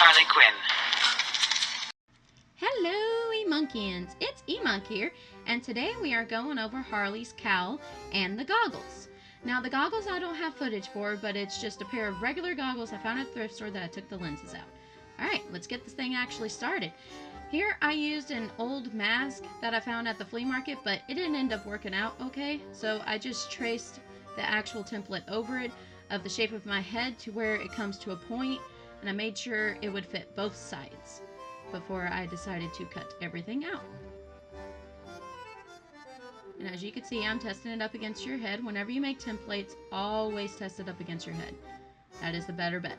Harley Quinn. Hello, E-Monkians! It's E-Monk here, and today we are going over Harley's cowl and the goggles. Now, the goggles I don't have footage for, but it's just a pair of regular goggles I found at a thrift store that I took the lenses out. Alright, let's get this thing actually started. Here I used an old mask that I found at the flea market, but it didn't end up working out okay, so I just traced the actual template over it of the shape of my head to where it comes to a point, and I made sure it would fit both sides before I decided to cut everything out. And as you can see, I'm testing it up against your head. Whenever you make templates, always test it up against your head. That is the better bet.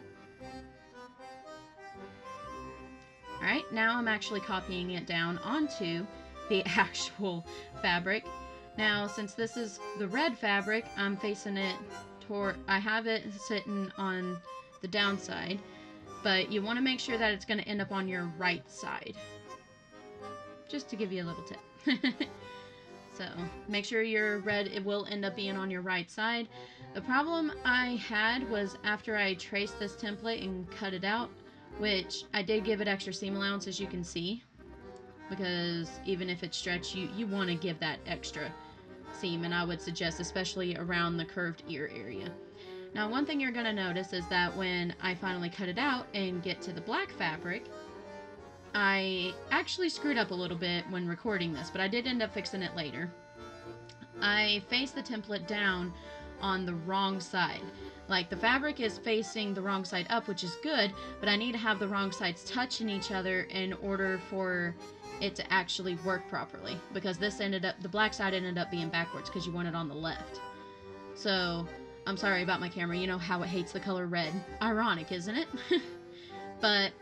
Alright, now I'm actually copying it down onto the actual fabric. Now, since this is the red fabric, I'm facing it toward, I have it sitting on the downside, but you want to make sure that it's going to end up on your right side. Just to give you a little tip. So, make sure your red, it will end up being on your right side. The problem I had was after I traced this template and cut it out, which I did give it extra seam allowance, as you can see, because even if it's stretched, you want to give that extra seam, and I would suggest especially around the curved ear area. Now, one thing you're going to notice is that when I finally cut it out and get to the black fabric, I actually screwed up a little bit when recording this, but I did end up fixing it later. I faced the template down on the wrong side. Like, the fabric is facing the wrong side up, which is good, but I need to have the wrong sides touching each other in order for it to actually work properly, because this ended up, the black side ended up being backwards because you want it on the left. So, I'm sorry about my camera, you know how it hates the color red. Ironic, isn't it? But,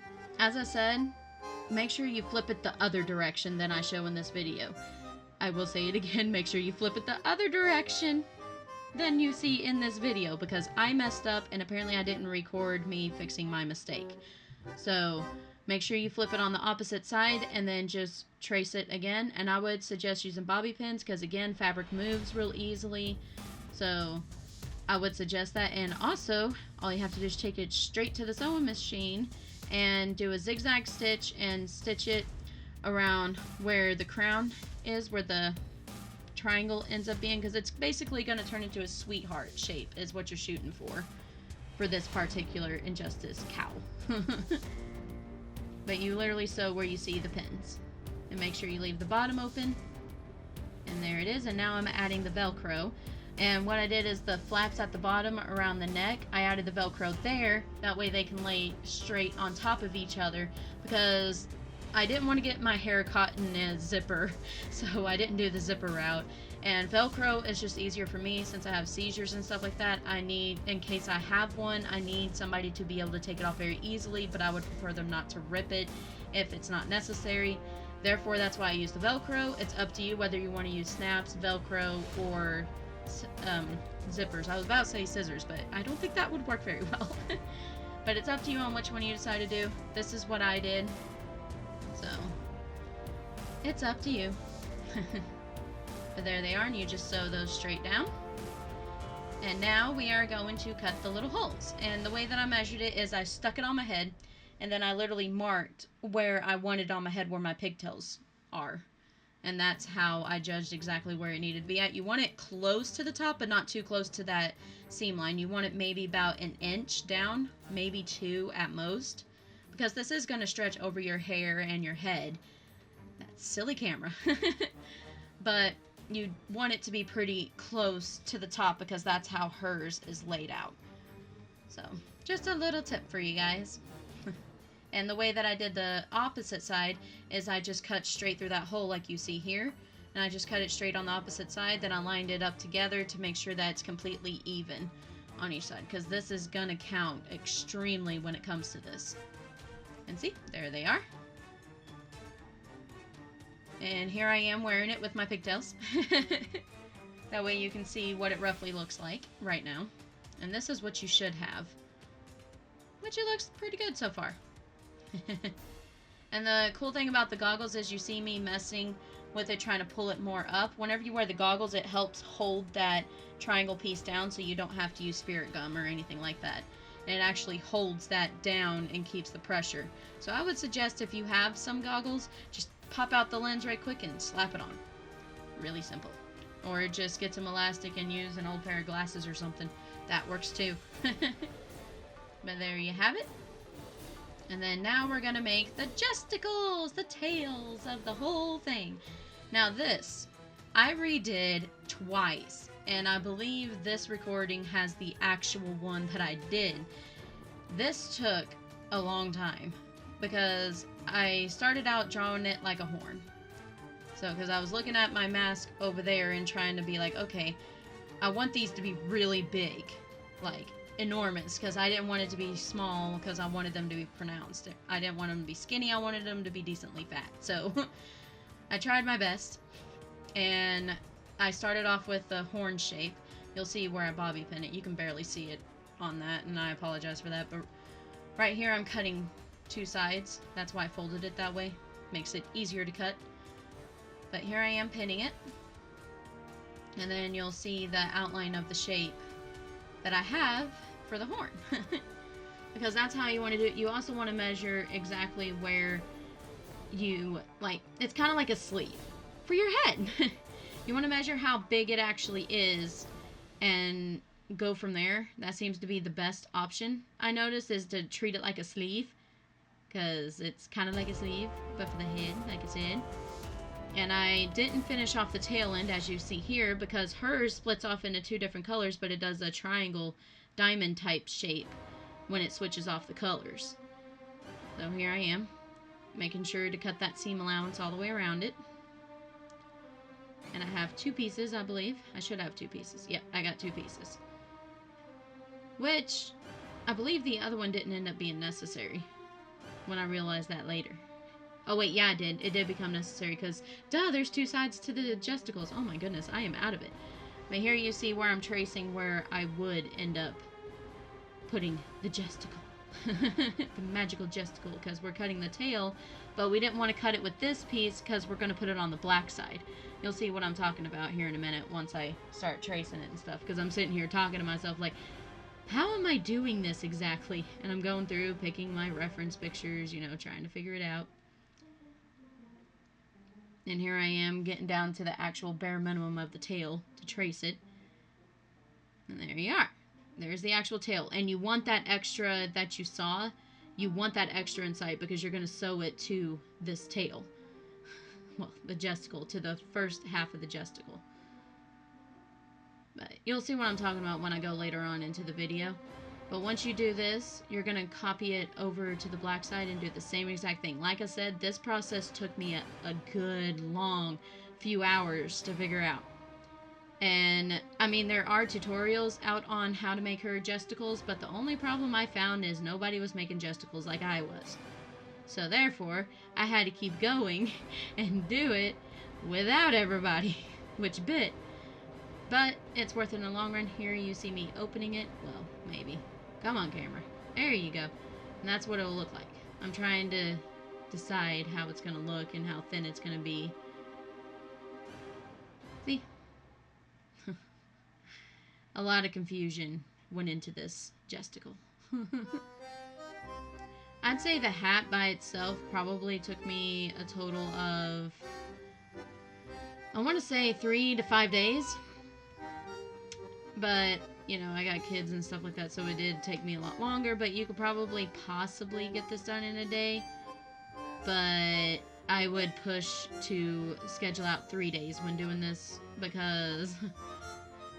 as I said, make sure you flip it the other direction than I show in this video. I will say it again, make sure you flip it the other direction than you see in this video, because I messed up and apparently I didn't record me fixing my mistake. So, make sure you flip it on the opposite side and then just trace it again. And I would suggest using bobby pins because, again, fabric moves real easily. So, I would suggest that. And also, all you have to do is take it straight to the sewing machine and do a zigzag stitch and stitch it around where the crown is, where the triangle ends up being, because it's basically going to turn into a sweetheart shape is what you're shooting for this particular Injustice cowl. But you literally sew where you see the pins, and make sure you leave the bottom open, and there it is. And now I'm adding the Velcro. And what I did is the flaps at the bottom around the neck, I added the Velcro there. That way they can lay straight on top of each other, because I didn't want to get my hair caught in a zipper, so I didn't do the zipper route. And Velcro is just easier for me since I have seizures and stuff like that. I need, in case I have one, I need somebody to be able to take it off very easily, but I would prefer them not to rip it if it's not necessary. Therefore, that's why I use the Velcro. It's up to you whether you want to use snaps, Velcro, or zippers. I was about to say scissors, but I don't think that would work very well. But it's up to you on which one you decide to do. This is what I did, so it's up to you. But there they are, and you just sew those straight down. And now we are going to cut the little holes. And the way that I measured it is I stuck it on my head, and then I literally marked where I wanted on my head where my pigtails are. And that's how I judged exactly where it needed to be at. You want it close to the top, but not too close to that seam line. You want it maybe about an inch down, maybe 2 at most, because this is going to stretch over your hair and your head. That silly camera. But you want it to be pretty close to the top, because that's how hers is laid out. So, just a little tip for you guys. And the way that I did the opposite side is I just cut straight through that hole like you see here. And I just cut it straight on the opposite side. Then I lined it up together to make sure that it's completely even on each side, because this is going to count extremely when it comes to this. And see, there they are. And here I am wearing it with my pigtails. That way you can see what it roughly looks like right now. And this is what you should have, which it looks pretty good so far. And the cool thing about the goggles is you see me messing with it, trying to pull it more up. Whenever you wear the goggles, it helps hold that triangle piece down so you don't have to use spirit gum or anything like that. and it actually holds that down and keeps the pressure. So I would suggest if you have some goggles, just pop out the lens right quick and slap it on. Really simple. Or just get some elastic and use an old pair of glasses or something. That works too. But there you have it. And then now we're going to make the justicles, the tails of the whole thing. Now this, I redid twice. And I believe this recording has the actual one that I did. This took a long time because I started out drawing it like a horn. So, because I was looking at my mask over there and trying to be like, okay, I want these to be really big, like enormous, because I didn't want it to be small because I wanted them to be pronounced. I didn't want them to be skinny, I wanted them to be decently fat. So, I tried my best, and I started off with the horn shape. You'll see where I bobby pin it. You can barely see it on that, and I apologize for that, but right here I'm cutting two sides. That's why I folded it that way. Makes it easier to cut. But here I am pinning it. And then you'll see the outline of the shape that I have for the horn. Because that's how you want to do it. You also want to measure exactly where you, like, it's kind of like a sleeve for your head. You want to measure how big it actually is and go from there. That seems to be the best option, I noticed, is to treat it like a sleeve. Because it's kind of like a sleeve, but for the head, like I said. And I didn't finish off the tail end, as you see here, because hers splits off into two different colors, but it does a triangle diamond type shape when it switches off the colors. So here I am, making sure to cut that seam allowance all the way around it. And I have two pieces, I believe. I should have two pieces. Yep, I got two pieces. Which, I believe the other one didn't end up being necessary when I realized that later. Oh wait, yeah, it did. It did become necessary because, duh, there's two sides to the justicles. Oh my goodness, I am out of it. But here you see where I'm tracing where I would end up putting the justicle. The magical justicle, because we're cutting the tail, but we didn't want to cut it with this piece because we're going to put it on the black side. You'll see what I'm talking about here in a minute once I start tracing it and stuff, because I'm sitting here talking to myself like, how am I doing this exactly? And I'm going through, picking my reference pictures, you know, trying to figure it out. And here I am getting down to the actual bare minimum of the tail to trace it. And there you are. There's the actual tail. And you want that extra that you saw, you want that extra inside because you're going to sew it to this tail. Well, the justicle, to the first half of the justicle. But you'll see what I'm talking about when I go later on into the video. But once you do this, you're going to copy it over to the black side and do the same exact thing. Like I said, this process took me a good long few hours to figure out. And, I mean, there are tutorials out on how to make her justicles, but the only problem I found is nobody was making justicles like I was. So therefore, I had to keep going and do it without everybody, which bit. But it's worth it in the long run. Here you see me opening it. Well, maybe. Come on, camera. There you go. And that's what it'll look like. I'm trying to decide how it's going to look and how thin it's going to be. See? A lot of confusion went into this justicle. I'd say the hat by itself probably took me a total of, I want to say 3 to 5 days. But, you know, I got kids and stuff like that, so it did take me a lot longer. But you could probably possibly get this done in a day. But I would push to schedule out 3 days when doing this, because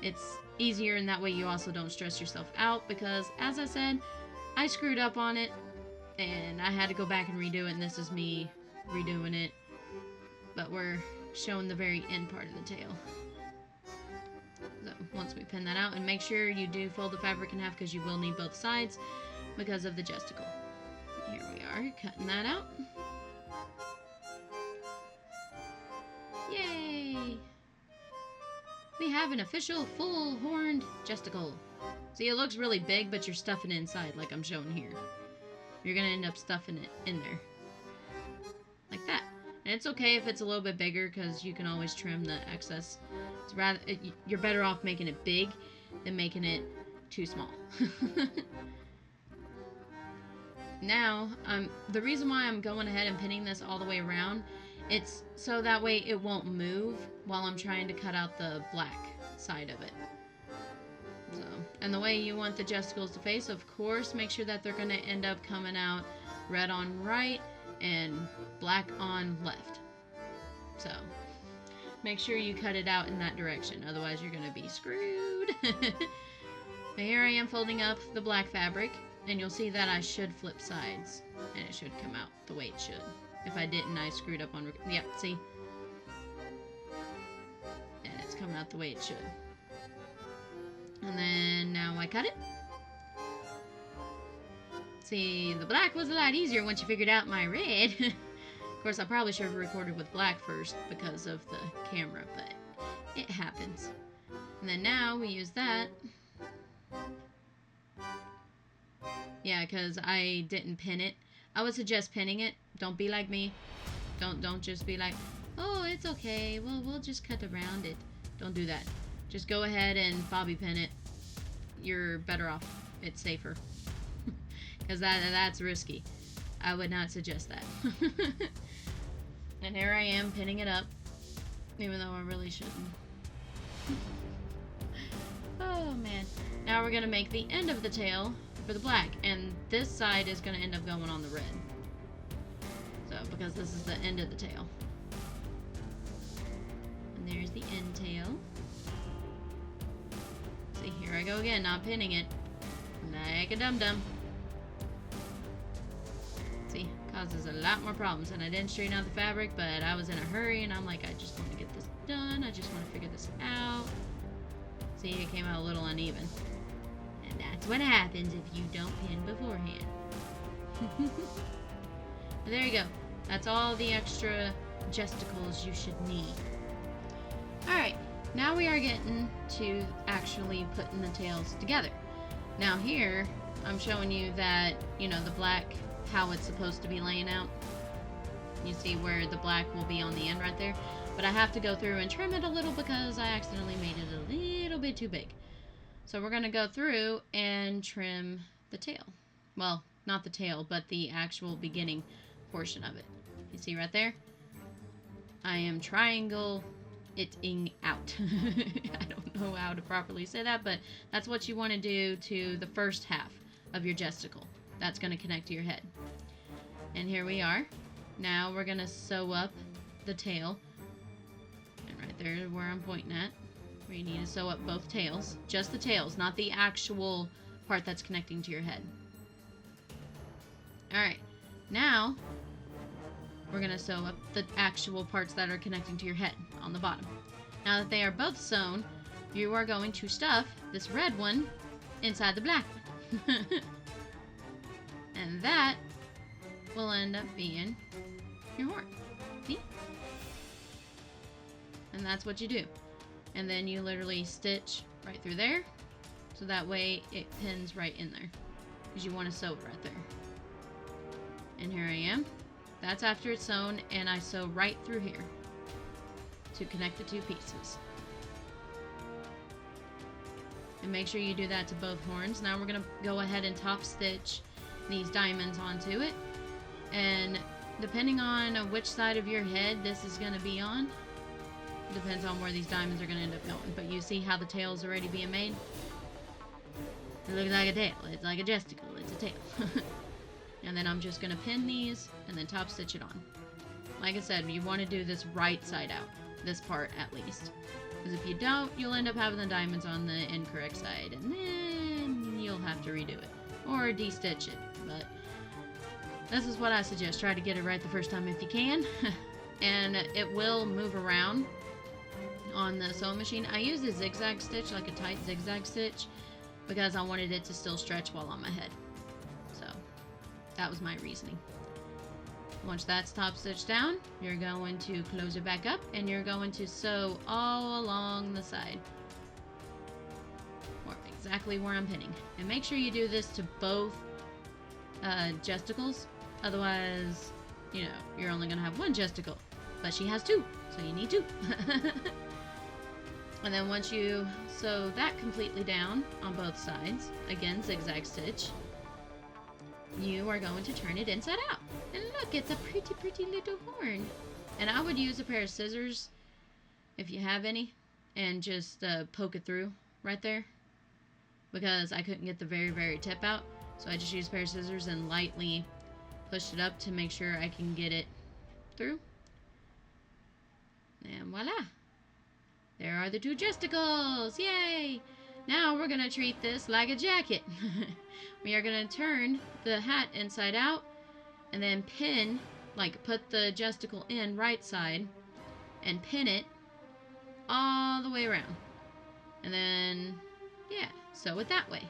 it's easier, and that way you also don't stress yourself out. Because, as I said, I screwed up on it, and I had to go back and redo it, and this is me redoing it. But we're showing the very end part of the tail. So once we pin that out, and make sure you do fold the fabric in half because you will need both sides because of the justicle. Here we are, cutting that out. Yay! We have an official full horned justicle. See, it looks really big, but you're stuffing it inside like I'm showing here. You're gonna end up stuffing it in there. Like that. And it's okay if it's a little bit bigger because you can always trim the excess. It's rather, you're better off making it big than making it too small. now, the reason why I'm going ahead and pinning this all the way around, it's so that way it won't move while I'm trying to cut out the black side of it. So, and the way you want the justicles to face, of course, make sure that they're going to end up coming out red on right and black on left. So, make sure you cut it out in that direction, otherwise you're going to be screwed. But here I am folding up the black fabric, and you'll see that I should flip sides, and it should come out the way it should. If I didn't, I screwed up on... Yep, see? And it's coming out the way it should. And then now I cut it. See, the black was a lot easier once you figured out my red. Of course, I probably should have recorded with black first because of the camera, but it happens. And then now we use that. Yeah, because I didn't pin it. I would suggest pinning it. Don't be like me. Don't just be like, oh, it's okay. Well, we'll just cut around it. Don't do that. Just go ahead and bobby pin it. You're better off. It's safer. Because that's risky. I would not suggest that. And here I am pinning it up. Even though I really shouldn't. Oh, man. Now we're going to make the end of the tail for the black. And this side is going to end up going on the red. So, because this is the end of the tail. And there's the end tail. See, here I go again, not pinning it. Like a dum-dum. See, causes a lot more problems. And I didn't straighten out the fabric, but I was in a hurry, and I'm like, I just want to get this done. I just want to figure this out. See, it came out a little uneven. And that's what happens if you don't pin beforehand. There you go. That's all the extra justicles you should need. Alright, now we are getting to actually putting the tails together. Now here, I'm showing you that, you know, the black, how it's supposed to be laying out. You see where the black will be on the end right there. But I have to go through and trim it a little because I accidentally made it a little bit too big. So we're going to go through and trim the tail. Well, not the tail, but the actual beginning portion of it. You see right there? I am triangle-ing out. I don't know how to properly say that, but that's what you want to do to the first half of your justicle. That's going to connect to your head. And here we are. Now we're going to sew up the tail. And right there where I'm pointing at. Where you need to sew up both tails. Just the tails, not the actual part that's connecting to your head. Alright. Now, we're going to sew up the actual parts that are connecting to your head on the bottom. Now that they are both sewn, you are going to stuff this red one inside the black one. And that will end up being your horn. See? And that's what you do. And then you literally stitch right through there. So that way it pins right in there. Because you want to sew it right there. And here I am. That's after it's sewn, and I sew right through here to connect the two pieces. And make sure you do that to both horns. Now we're going to go ahead and top stitch these diamonds onto it. And depending on which side of your head this is going to be on, depends on where these diamonds are going to end up going. But you see how the tail is already being made? It looks like a tail. It's like a justicle. It's a tail. And then I'm just going to pin these and then top stitch it on. Like I said, you want to do this right side out. This part at least. Because if you don't, you'll end up having the diamonds on the incorrect side. And then you'll have to redo it. Or de-stitch it. But this is what I suggest. Try to get it right the first time if you can. And it will move around on the sewing machine. I use a zigzag stitch, like a tight zigzag stitch, because I wanted it to still stretch while on my head. So that was my reasoning. Once that's top stitched down, you're going to close it back up and you're going to sew all along the side, or exactly where I'm pinning. And make sure you do this to both justicles, otherwise, you know, you're only gonna have one justicle, but she has two, so you need two. And then once you sew that completely down on both sides, again zigzag stitch, you are going to turn it inside out. And look, it's a pretty, pretty little horn. And I would use a pair of scissors, if you have any, and just poke it through right there. Because I couldn't get the very, very tip out. So I just used a pair of scissors and lightly pushed it up to make sure I can get it through. And voila! There are the two justicles! Yay! Now we're going to treat this like a jacket. We are going to turn the hat inside out and then pin, like put the justicle in right side and pin it all the way around. And then, yeah, sew it that way.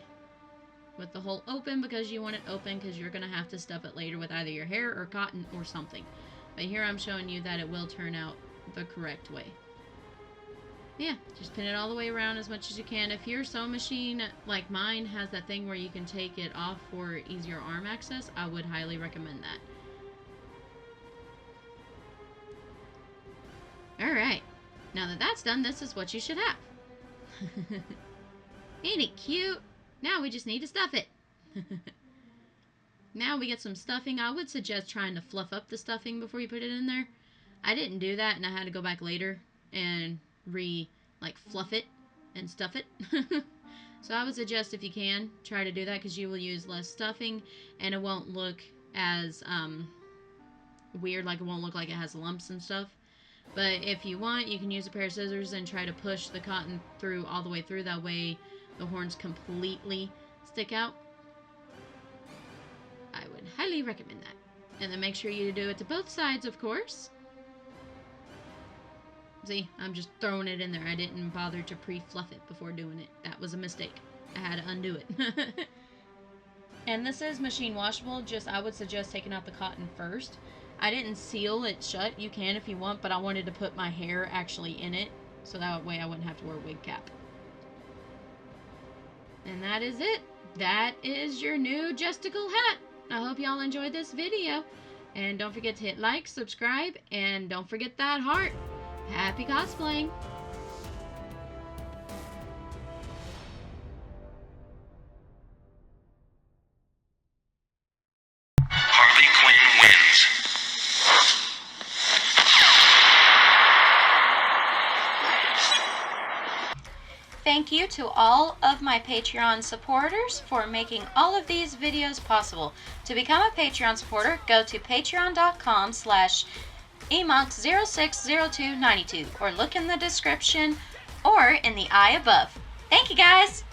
With the hole open because you want it open because you're going to have to stuff it later with either your hair or cotton or something. But here I'm showing you that it will turn out the correct way. Yeah, just pin it all the way around as much as you can. If your sewing machine, like mine, has that thing where you can take it off for easier arm access, I would highly recommend that. Alright, now that that's done, this is what you should have. Ain't it cute? Now we just need to stuff it. Now we get some stuffing. I would suggest trying to fluff up the stuffing before you put it in there. I didn't do that, and I had to go back later and fluff it and stuff it. So I would suggest, if you can, try to do that because you will use less stuffing and it won't look as weird, like it won't look like it has lumps and stuff. But if you want, you can use a pair of scissors and try to push the cotton through all the way through. That way the horns completely stick out. I would highly recommend that. And then make sure you do it to both sides, of course. See, I'm just throwing it in there. I didn't bother to pre-fluff it before doing it. That was a mistake. I had to undo it. And this is machine washable. Just, I would suggest taking out the cotton first. I didn't seal it shut. You can if you want, but I wanted to put my hair actually in it, so that way I wouldn't have to wear a wig cap. And that is it. That is your new justicle hat. I hope y'all enjoyed this video. And don't forget to hit like, subscribe, and don't forget that heart. Happy cosplaying! Harley Quinn wins. Thank you to all of my Patreon supporters for making all of these videos possible. To become a Patreon supporter, go to patreon.com/emonk060292 or look in the description or in the eye above. Thank you guys!